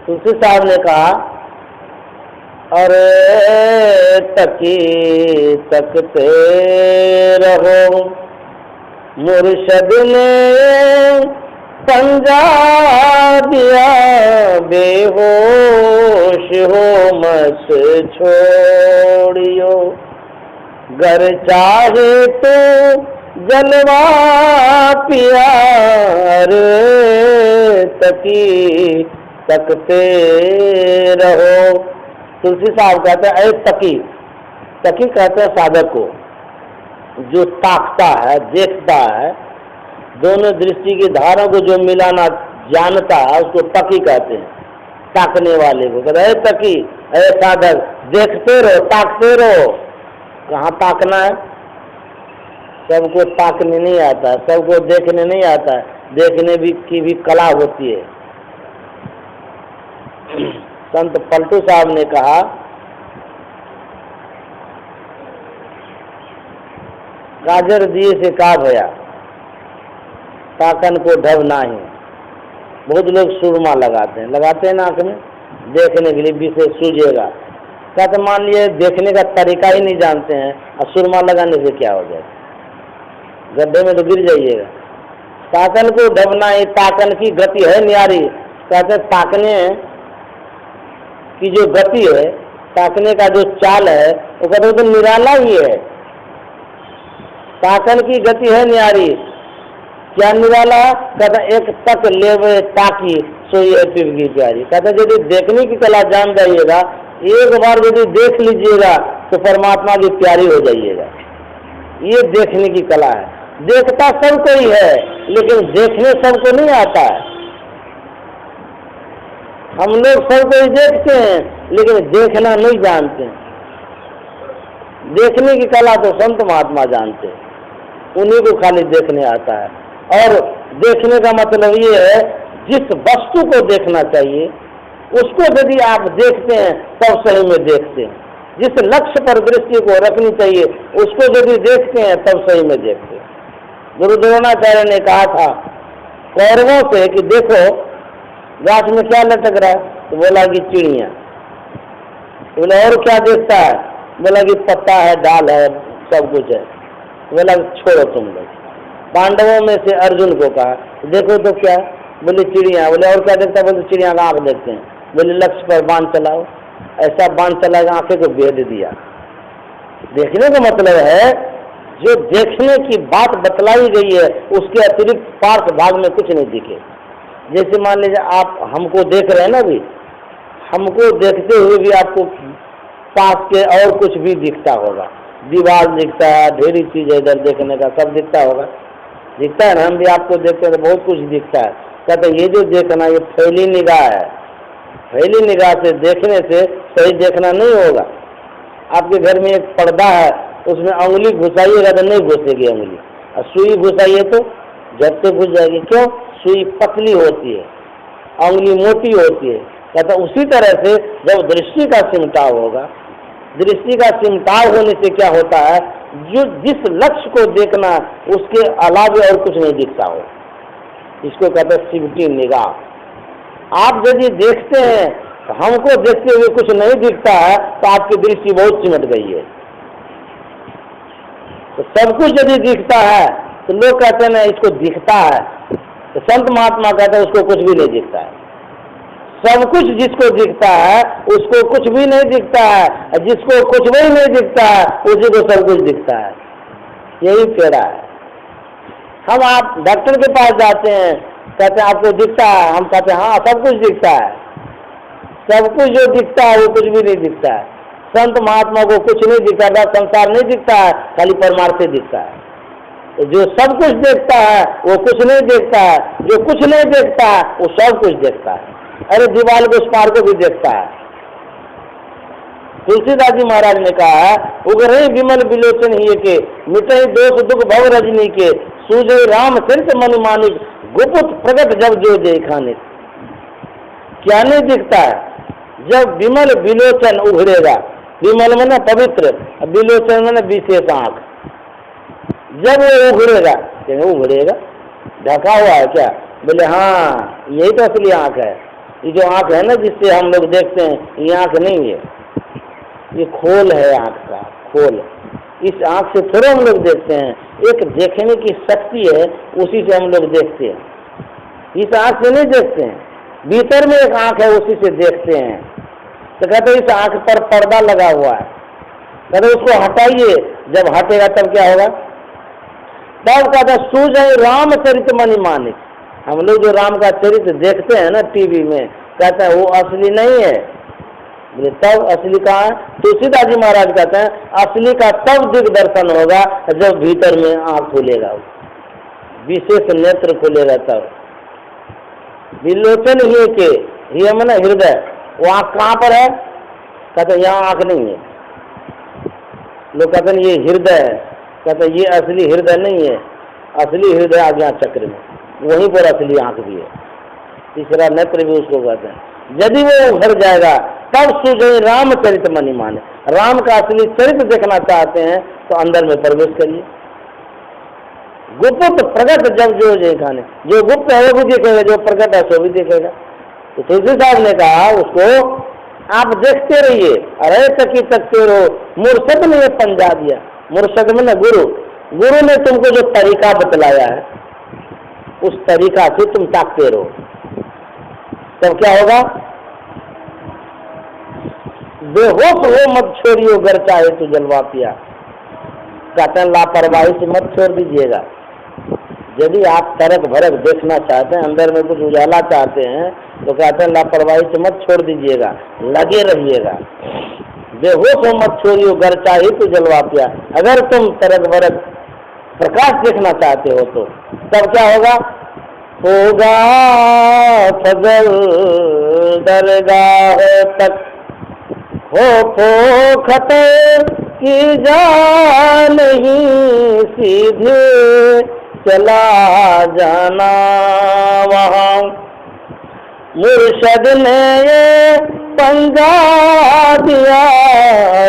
तुलसी साहब ने कहा, अरे तकी तकते रहो, मुर्शद ने पंजा दिया, बेहोश हो मत छोड़ियो, घर चाहे तो जलवा पिया, रे तकी तकते रहो। तुलसी साहब कहते हैं, अरे तकी, तकी कहते हैं साधक को जो ताकता है, देखता है, दोनों दृष्टि की धारों को जो मिलाना जानता है उसको तकी कहते हैं। ताकने वाले को कहते हैं तकी, अरे साधक देखते रहो, ताकते रहो। कहाँ ताकना है? सबको ताकने नहीं आता है, सबको देखने नहीं आता है, देखने की भी कला होती है। संत पलटू साहब ने कहा, गाजर दिए से का भया, ताकन को ढब नाही। बहुत लोग सुरमा लगाते हैं नाक में देखने के लिए, विशेष सूझेगा। कहते मान लिए देखने का तरीका ही नहीं जानते हैं और सुरमा लगाने से क्या हो जाए, गड्ढे में तो गिर जाइएगा। ताकन को ढबना, ये ताकन की गति है न्यारी। कहते ताकने की जो गति है, ताकने का जो चाल है, वो कहते तो निराला ही है। ताकन की गति है न्यारी, क्या निराला? कहते एक तक लेवे ताकी सोई है पिबगी प्यारी। कहते यदि देखने की कला जान जाइएगा, एक बार यदि देख लीजिएगा तो परमात्मा की प्यारी हो जाइएगा। ये देखने की कला है। देखता सबको ही है, लेकिन देखने सबको नहीं आता है। हम लोग सबको ही देखते हैं, लेकिन देखना नहीं जानते। देखने की कला तो संत महात्मा जानते हैं, उन्हीं को खाली देखने आता है। और देखने का मतलब ये है, जिस वस्तु को देखना चाहिए उसको यदि आप देखते हैं तब सही में देखते हैं। जिस लक्ष्य पर दृष्टि को रखनी चाहिए उसको यदि देखते हैं तब सही में देखते हैं। गुरु द्रोणाचार्य ने कहा था कौरवों से कि देखो गाछ में क्या लटक रहा है, तो बोला कि चिड़िया। बोला और क्या देखता है? बोला कि पत्ता है, डाल है, सब कुछ है। बोला छोड़ो तुम लोग। पांडवों में से अर्जुन को कहा देखो तो क्या? बोले चिड़िया। बोले और क्या देखता है? बोले चिड़िया का आँख देखते हैं। बोले लक्ष्य पर बाण चलाओ। ऐसा बाण चलाएगा आंखें को भेद दिया। देखने का मतलब है जो देखने की बात बतलाई गई है उसके अतिरिक्त पार्श्व भाग में कुछ नहीं दिखे। जैसे मान लीजिए आप हमको देख रहे हैं ना, भी हमको देखते हुए भी आपको पास के और कुछ भी दिखता होगा, दीवार दिखता है, ढेरी चीज है इधर देखने का, सब दिखता होगा, दिखता है ना। हम भी आपको देखते हैं तो बहुत कुछ दिखता है। कहते ये जो देखना ये फैली निगाह है। फैली निगाह से देखने से सही देखना नहीं होगा। आपके घर में एक पर्दा है, उसमें उंगली घुसाइएगा तो नहीं घुसेगी उंगली, और सुई घुसाइए तो झट से घुस जाएगी। क्यों? सुई पतली होती है, उंगली मोटी होती है। कहता उसी तरह से जब दृष्टि का सिमटाव होगा, दृष्टि का सिमटाव होने से क्या होता है, जो जिस लक्ष्य को देखना उसके अलावा और कुछ नहीं दिखता हो, इसको कहते हैं सिमटी निगाह। आप यदि देखते हैं तो हमको देखते हुए कुछ नहीं दिखता है तो आपकी दृष्टि बहुत सिमट गई है। तो सब कुछ यदि दिखता है तो लोग कहते हैं ना इसको दिखता है, तो संत महात्मा कहते हैं उसको कुछ भी नहीं दिखता है। सब कुछ जिसको दिखता है उसको कुछ भी नहीं दिखता है, जिसको कुछ भी नहीं दिखता है उसी को सब कुछ दिखता है। यही पेड़ा है। हम आप डॉक्टर के पास जाते हैं, कहते हैं आपको दिखता है, हम कहते हैं हाँ सब कुछ दिखता है। सब कुछ जो दिखता है वो कुछ भी नहीं दिखता है। संत महात्मा को कुछ नहीं दिखता है, संसार नहीं दिखता है, खाली परमार्थ से दिखता है। जो सब कुछ देखता है वो कुछ नहीं देखता है, जो कुछ नहीं देखता है वो सब कुछ देखता है। अरे दीवाल को उस पार को भी देखता है। तुलसीदास जी महाराज ने कहा उगरे विमल बिलोचन ही के, मिटे दोष दुख भव रजनी के, सूझे राम सिर्फ मन मानिक, गुप्त प्रगट जब जो जय खाने। क्या नहीं दिखता है? जब विमल बिलोचन उभरेगा, विमल में ना पवित्र, बिलोचन में ना विशेष आंख, जब वो उभरेगा, उभरेगा ढका हुआ है क्या? बोले हाँ यही तो असली आंख है, ये जो आँख है ना जिससे हम लोग देखते हैं, ये आँख नहीं है, ये खोल है आँख का, खोल। इस आँख से थोड़ा हम लोग देखते हैं, एक देखने की शक्ति है, उसी से हम लोग देखते हैं, इस आँख से नहीं देखते हैं। भीतर में एक आँख है, उसी से देखते हैं। तो कहते इस आँख पर पर्दा लगा हुआ है, कहते उसको हटाइए, जब हटेगा तब क्या होगा? तब कहता सूझ रामचरित मणि मानिक। हम लोग जो राम का चरित्र देखते हैं ना टीवी में, कहते हैं वो असली नहीं है। बोले तब असली कहाँ है? तुलसीदास जी महाराज कहते हैं असली का तब दिग्दर्शन होगा जब भीतर में आँख खुलेगा, विशेष नेत्र खुलेगा तब। विलोचन ही के, ये मैंने हृदय, वो आँख कहाँ पर है? कहते यहाँ आँख नहीं है। लोग कहते हैं ये हृदय है, कहते ये असली हृदय नहीं है, असली हृदय आज्ञा चक्र में, वहीं पर असली आँख भी है। तीसरा नेत्र भी उसको कहते हैं। यदि वो उभर जाएगा तब सूझे रामचरित मणि माने। राम का असली चरित्र देखना चाहते हैं तो अंदर में प्रवेश करिए। गुप्त प्रकट जब जो खाने, जो गुप्त है वो भी देखेगा, जो प्रकट है सो भी देखेगा। तो तुलसी साहब ने कहा उसको आप देखते रहिए, अरे तकी तकते रहो, मुर्शद ने ये पंजा दिया। मुर्शद में ना गुरु, गुरु ने तुमको जो तरीका बतलाया है उस तरीका से तुम ताकते रहो, तब क्या होगा? बेहोश हो मत छोड़ियो, घर चाहे तो जलवा पिया। कहते हैं लापरवाही से मत छोड़ दीजिएगा। यदि आप तरक भरक देखना चाहते हैं, अंदर में कुछ उजाला चाहते हैं, तो कहते हैं लापरवाही से मत छोड़ दीजिएगा, लगे रहिएगा। बेहोश हो मत छोड़ियो, घर चाहे तो जलवा पिया। अगर तुम तरक भरक प्रकाश देखना चाहते हो तो तब क्या होगा? होगा फजल दरगाह तक हो पोखत की जा नहीं, सीधे चला जाना वहाँ। मुर्शद ने ये पंजा दिया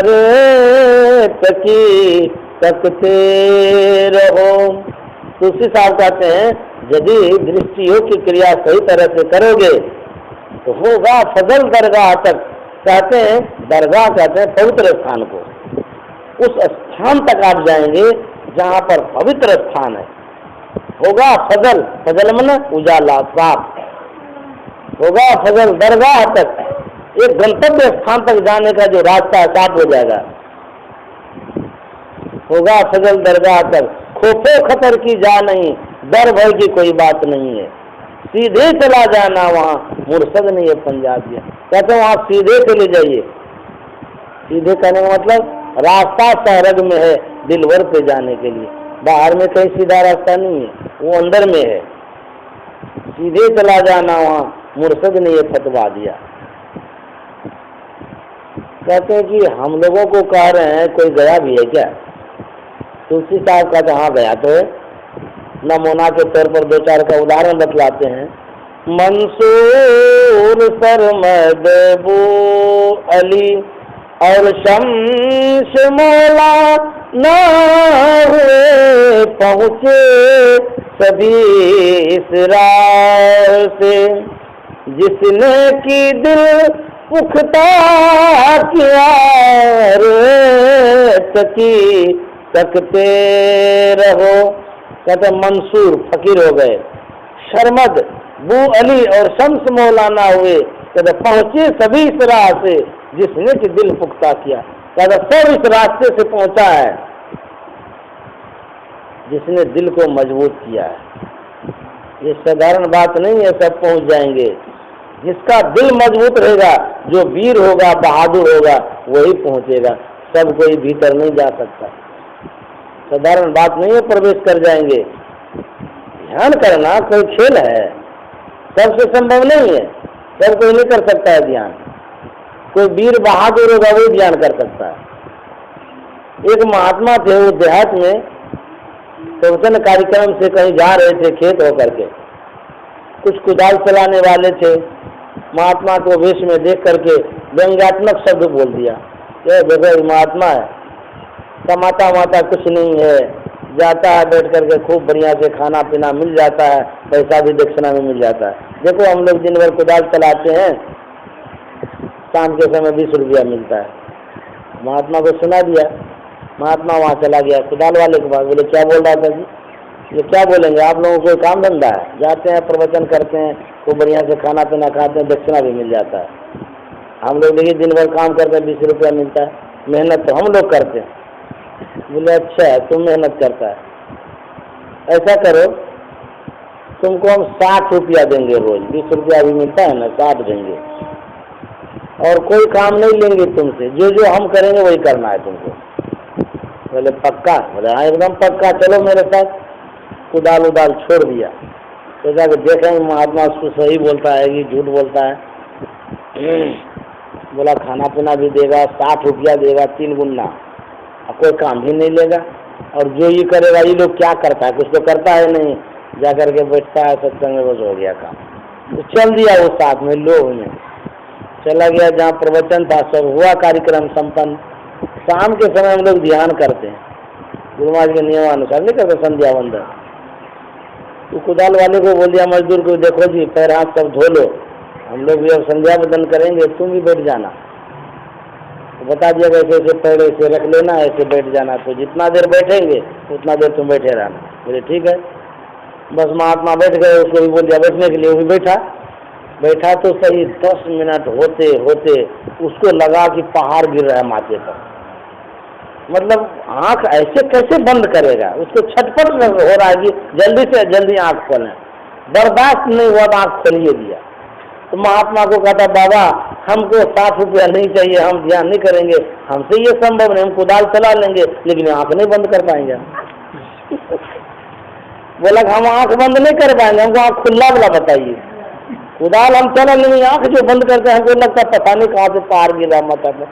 रे, तकी तकते रहो। तुलसी साहब कहते हैं यदि दृष्टियों की क्रिया सही तरह से करोगे तो होगा फजल दरगाह तक। कहते हैं दरगाह कहते हैं पवित्र स्थान को, उस स्थान तक आप जाएंगे जहाँ पर पवित्र स्थान है। होगा फजल, फजल मन उजाला साफ, होगा फजल दरगाह तक, एक गंतव्य स्थान तक जाने का जो रास्ता साफ हो जाएगा। होगा फजल दरगाह तक, खोफे खतर की जा नहीं, डर भय की कोई बात नहीं है, सीधे चला जाना वहाँ। मुर्शद ने ये पंजा दिया, कहते हैं वहाँ सीधे चले जाइए। सीधे कहने का मतलब रास्ता शहरग में है दिलवर पे जाने के लिए, बाहर में कहीं सीधा रास्ता नहीं है, वो अंदर में है। सीधे चला जाना वहाँ, मुर्शद ने ये फतवा दिया। कहते हैं कि हम लोगों को कह रहे हैं कोई गया भी है क्या? तुलसी साहब का जहाँ गया तो नमूना के तौर पर दो चार का उदाहरण बतलाते हैं। मंसूर सरमद बू अली और शम्स मौला ना हुए पहुँचे सभी इस राह से, जिसने की दिल पुख्ता किया रे, तकी तकते रहो। कहते मंसूर फकीर हो गए, शर्मद बू अली और शम्स मौलाना हुए, कहते पहुंचे सभी इस राह से जिसने कि दिल पुख्ता किया। कहते सब इस रास्ते से पहुंचा है जिसने दिल को मजबूत किया है। ये साधारण बात नहीं है, सब पहुंच जाएंगे। जिसका दिल मजबूत रहेगा, जो वीर होगा, बहादुर होगा, वही पहुंचेगा। सब कोई भीतर नहीं जा सकता, साधारण बात नहीं है, प्रवेश कर जाएंगे। ध्यान करना कोई खेल है, सबसे संभव नहीं है, सब कोई नहीं कर सकता है ध्यान। कोई वीर बहादुर होगा वही ध्यान कर सकता है। एक महात्मा थे, वो देहात में प्रवचन कार्यक्रम से कहीं जा रहे थे खेत होकर के, कुछ कुदाल चलाने वाले थे। महात्मा को वेश में देख करके व्यंग्यात्मक शब्द बोल दिया, ये देखो महात्मा है, कमाता माता कुछ नहीं है, जाता है बैठ करके खूब बढ़िया से खाना पीना मिल जाता है, पैसा भी दक्षिणा में मिल जाता है। देखो हम लोग दिन भर कुदाल चलाते हैं, शाम के समय 20 रुपया मिलता है। महात्मा को सुना दिया, महात्मा वहाँ चला गया कुदाल वाले के पास, बोले क्या बोल रहा था जी? ये क्या बोलेंगे, आप लोगों को कोई काम धंधा है? जाते हैं प्रवचन करते हैं, खूब बढ़िया से खाना पीना खाते हैं, दक्षिणा भी मिल जाता है। हम लोग देखिए दिन भर काम करते हैं, 20 रुपया मिलता है, मेहनत तो हम लोग करते हैं। बोले अच्छा है, तुम मेहनत करता है, ऐसा करो तुमको हम 60 रुपया देंगे रोज, 20 रुपया भी मिलता है ना, 60 देंगे, और कोई काम नहीं लेंगे तुमसे, जो जो हम करेंगे वही करना है तुमको। बोले पक्का? बोले हाँ एकदम पक्का, चलो मेरे साथ। कुदाल उदाल छोड़ दिया, तो जाकर देखेंगे महात्मा उसको सही बोलता है कि झूठ बोलता है। बोला खाना पीना भी देगा, 60 रुपया देगा, 3 गुना, और कोई काम भी नहीं लेगा, और जो ये करेगा, ये लोग क्या करता है, कुछ तो करता है नहीं, जा करके बैठता है सत्संग में, बस हो गया काम। तो चल दिया वो साथ में, लोभ में चला गया जहाँ प्रवचन था, सब हुआ, कार्यक्रम संपन्न। शाम के समय हम लोग ध्यान करते हैं, गुरु महाराज के नियमानुसार नहीं करते संध्या वंदन। तो कुदाल वाले को बोल दिया, मजदूर को, देखो जी पैर हाथ सब धो लो, हम लोग भी अब संध्या वंदन करेंगे, तुम भी बैठ जाना। तो बता दिया कि ऐसे ऐसे पैर ऐसे रख लेना, ऐसे बैठ जाना, तो जितना देर बैठेंगे उतना देर तुम बैठे रहना। बोले ठीक है। बस महात्मा बैठ गए, उसको भी बोल दिया बैठने के लिए, वो भी बैठा। बैठा तो सही 10 मिनट होते होते उसको लगा कि पहाड़ गिर रहा है माथे पर। मतलब आंख ऐसे कैसे बंद करेगा, उसको छटपट हो रहा है कि जल्दी से जल्दी आंख खोलें, बर्दाश्त नहीं हुआ तो आंख खोलिए दिया। तो महात्मा को कहता बाबा हमको 60 रुपया नहीं चाहिए, हम ध्यान नहीं करेंगे, हमसे ये संभव नहीं, हम कुदाल चला लेंगे लेकिन आंख नहीं बंद कर पाएंगे। बोला हम आंख बंद नहीं कर पाएंगे, हमको आंख खुला वाला बताइए। कुदाल हम चला लेंगे, आंख जो बंद करते हैं हमको लगता है पता नहीं कहाँ से पार गिरा माथा पर,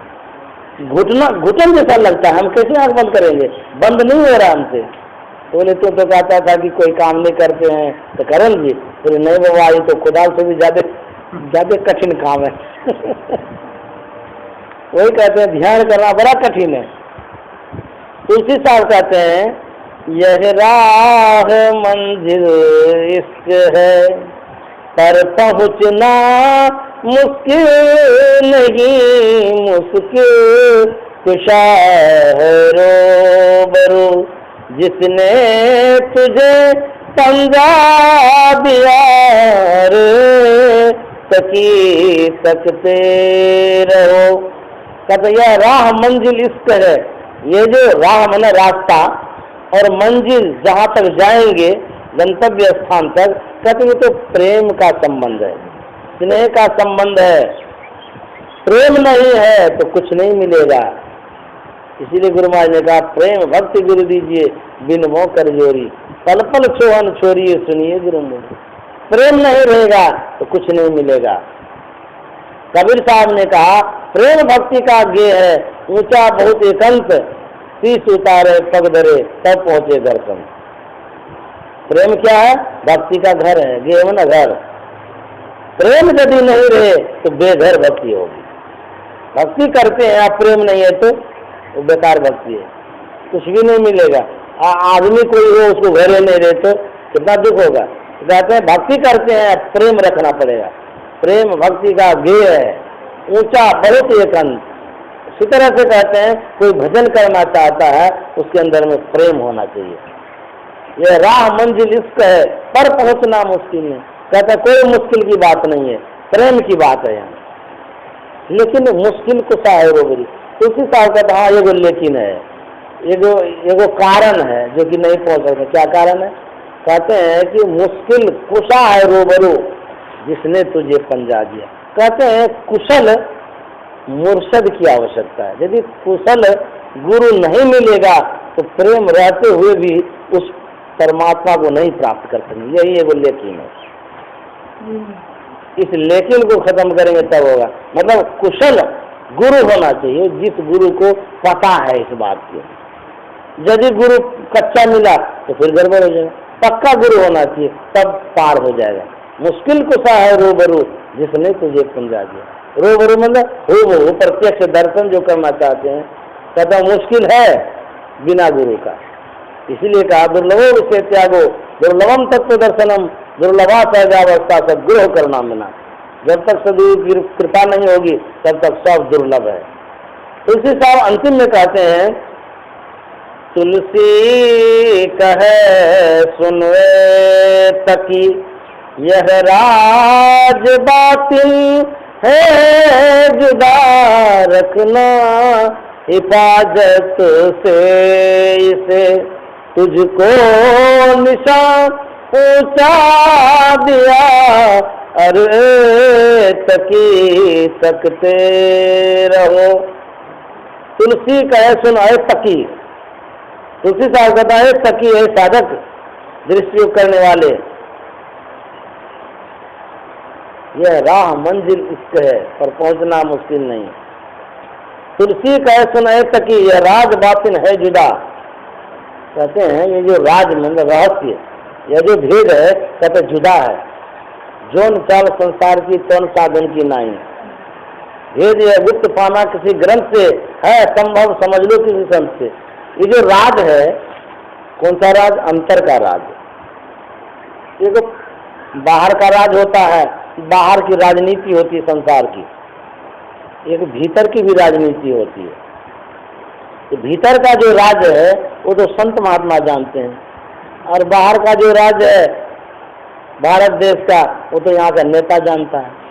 घुटन जैसा लगता है, हम कैसे आंख बंद करेंगे, बंद नहीं हो रहा हमसे। तो बोले तो कहता था कि कोई काम नहीं करते हैं तो करेंगे। बोले नहीं बाबा, ये तो कुदाल से भी ज्यादा कठिन काम है। वही कहते हैं ध्यान करना बड़ा कठिन है। तुलसी साहब कहते हैं यह राह मंजिल इश्क है, पर पहुँचना मुश्किल नहीं, मुश्किल कुशा है रूबरू, जिसने तुझे समझा दिया रे, तकी तकते रहो। कहते यह राह मंजिल इश्क है, ये जो राह माने रास्ता और मंजिल जहाँ तक जाएंगे गंतव्य स्थान तक, कहते ये तो प्रेम का संबंध है, स्नेह का संबंध है। प्रेम नहीं है तो कुछ नहीं मिलेगा। इसीलिए गुरु महाराज ने कहा प्रेम भक्ति गुरु दीजिए, बिन मोह कर जोरी, पल पल छोहन छोरिए सुनिए गुरु मुझे। प्रेम नहीं रहेगा तो कुछ नहीं मिलेगा। कबीर साहब ने कहा प्रेम भक्ति का गे है, ऊंचा बहुत एकांत, शीश उतारे पग धरे तब पहुंचे दर्शन। प्रेम क्या है? भक्ति का घर है, गे है ना घर। प्रेम यदि नहीं रहे तो बेघर भक्ति होगी। भक्ति करते हैं आप, प्रेम नहीं है तो वो बेकार भक्ति है, कुछ भी नहीं मिलेगा। आदमी कोई हो उसको घरे नहीं रहे तो कितना दुख होगा। कहते हैं भक्ति करते हैं प्रेम रखना पड़ेगा। प्रेम भक्ति का गेय है, ऊंचा बहुत एकांत। इसी तरह से कहते हैं कोई भजन करना चाहता है उसके अंदर में प्रेम होना चाहिए। यह राह मंजिल इश्क है, पर पहुंचना मुश्किल नहीं। कहता कोई मुश्किल की बात नहीं है, प्रेम की बात है यहाँ। लेकिन मुश्किल कुछ है रोबरी। तुलसी साहब कहता हाँ एगो लेकिन है, एगो कारण है जो कि नहीं पहुंच सकता। क्या कारण है? कहते हैं कि मुश्किल कुशा है रोबरू, जिसने तुझे पंजा दिया। कहते हैं कुशल मुर्शद की आवश्यकता है। यदि कुशल गुरु नहीं मिलेगा तो प्रेम रहते हुए भी उस परमात्मा को नहीं प्राप्त कर सकेंगे। यही एगो लेकिन है। इस लेकिन को खत्म करेंगे तब होगा। मतलब कुशल गुरु होना चाहिए, जिस गुरु को पता है इस बात की। यदि गुरु कच्चा मिला तो फिर गड़बड़ हो जाएगा। पक्का गुरु होना चाहिए, तब पार हो जाएगा। मुश्किल कुशा है रूबरू, जिसने तुझे पंजा दिया। रूबरू मतलब हो प्रत्यक्ष दर्शन जो करना चाहते हैं, कहता मुश्किल है बिना गुरु का। इसीलिए कहा दुर्लभो से त्यागो दुर्लभम तत्व दर्शनम, दुर्लभा सहजावस्था सद्गुरु करुणा मिला। जब तक सदगुरु की कृपा नहीं होगी तब तक सब दुर्लभ है। तुलसी साहब अंतिम में कहते हैं, तुलसी कहे सुनवे तकी यह राज बातिल है जुदा रखना, हिफाजत से इसे तुझको निशान ऊंचा दिया, अरे तकी तकते रहो। तुलसी कहे सुन है तकी, तुलसी साहब कहता है तकी है साधक, दृष्टि करने वाले, यह राह मंजिल इश्क है पर पहुंचना मुश्किल नहीं। तुलसी कहे सुन है तकी यह राज बातिन है जुदा, कहते हैं ये जो राज मतलब रहस्य, यह जो भेद है कहते जुदा है, जोन चाल संसार की तौन साधन की नाई। भेद यह गुप्त पाना किसी ग्रंथ से है संभव, समझ लो किसी संत से। ये जो राज है, कौन सा राज? अंतर का राज। ये तो बाहर का राज होता है, बाहर की राजनीति होती है संसार की, एक भीतर की भी राजनीति होती है। तो भीतर का जो राज है वो तो संत महात्मा जानते हैं, और बाहर का जो राज है भारत देश का वो तो यहाँ का नेता जानता है।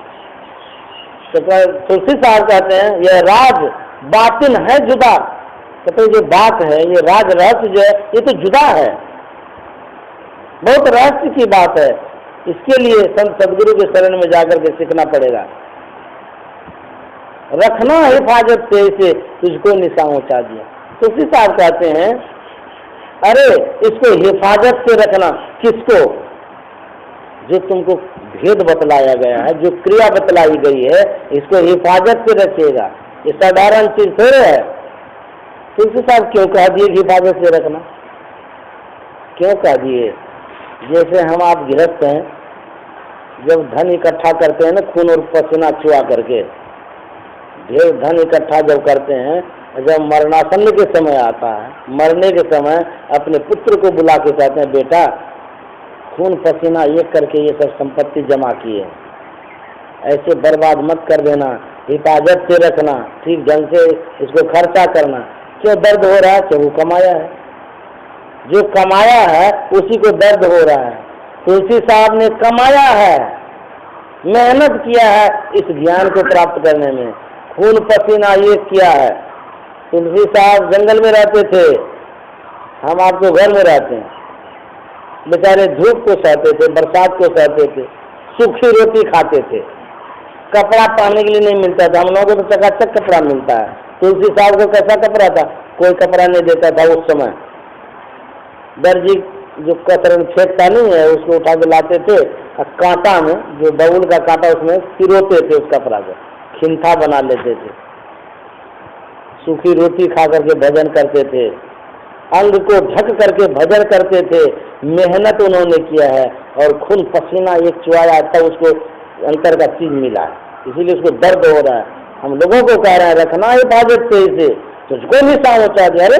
तो तुलसी साहब कहते हैं यह राज बातिन है जुदा, कहते जो बात है ये राज रहस्य जो है ये तो जुदा है, बहुत रहस्य की बात है। इसके लिए संत सदगुरु के शरण में जाकर के सीखना पड़ेगा। रखना हिफाजत से इसे तुझको निशान ऊंचा दिया। तुलसी साहब कहते हैं अरे इसको हिफाजत से रखना, किसको? जो तुमको भेद बतलाया गया है, जो क्रिया बतलाई गई है, इसको हिफाजत से रखिएगा। ये साधारण चीज थोड़े है। तुलसी साहब क्यों कह दिए हिफाजत से रखना? क्यों कह दिए? जैसे हम आप गृहस्थ हैं, जब धन इकट्ठा करते हैं ना, खून और पसीना चुआ करके ढेर धन इकट्ठा जब करते हैं, जब मरणासन्न के समय आता है, मरने के समय अपने पुत्र को बुला के कहते हैं बेटा खून पसीना एक करके ये सब संपत्ति जमा की है, ऐसे बर्बाद मत कर देना, हिफाजत से रखना, ठीक ढंग से इसको खर्चा करना। क्यों दर्द हो रहा है? क्यों कमाया है, जो कमाया है उसी को दर्द हो रहा है। तुलसी साहब ने कमाया है, मेहनत किया है इस ज्ञान को प्राप्त करने में, खून पसीना ये किया है। तुलसी साहब जंगल में रहते थे, हम आपको घर में रहते हैं, बेचारे धूप को सहते थे, बरसात को सहते थे, सूखी रोटी खाते थे, कपड़ा पहनने के लिए नहीं मिलता था। हम लोगों को तो चकाचक कपड़ा मिलता है, तुलसी साहब को कैसा कपड़ा था? कोई कपड़ा नहीं देता था उस समय। दर्जी जो कतरन फेंकता नहीं है उसको उठा के लाते थे, कांटा में जो बबूल का कांटा उसमें पिरोते थे, उस कपड़ा को खिंथा बना लेते थे, सूखी रोटी खा करके भजन करते थे, अंग को ढक करके भजन करते थे। मेहनत उन्होंने किया है और खून पसीना एक चुआया था, उसको अंतर का चीज मिला है, इसीलिए उसको दर्द हो रहा है। हम लोगों को कह रहे हैं रखना हिफाजत से इसे, तुझको निशान ऊंचा दिया। अरे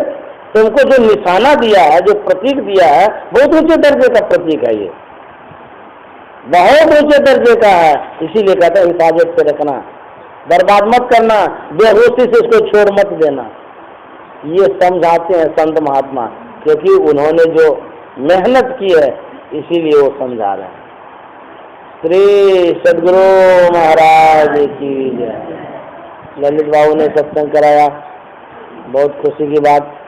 तुमको जो निशाना दिया है, जो प्रतीक दिया है, बहुत ऊंचे दर्जे का प्रतीक है, ये बहुत ऊंचे दर्जे का है। इसीलिए कहते हैं हिफाजत से रखना, बर्बाद मत करना, बेहोशी से उसको छोड़ मत देना। ये समझाते हैं संत महात्मा, क्योंकि उन्होंने जो मेहनत की है इसीलिए वो समझा रहे हैं। श्री सद्गुरु महाराज की जय। ललित बाबू ने सत्संग कराया, बहुत खुशी की बात,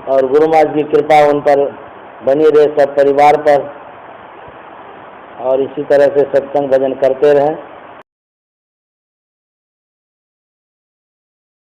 और गुरु महाराज की कृपा उन पर बनी रहे, सब परिवार पर, और इसी तरह से सत्संग भजन करते रहें।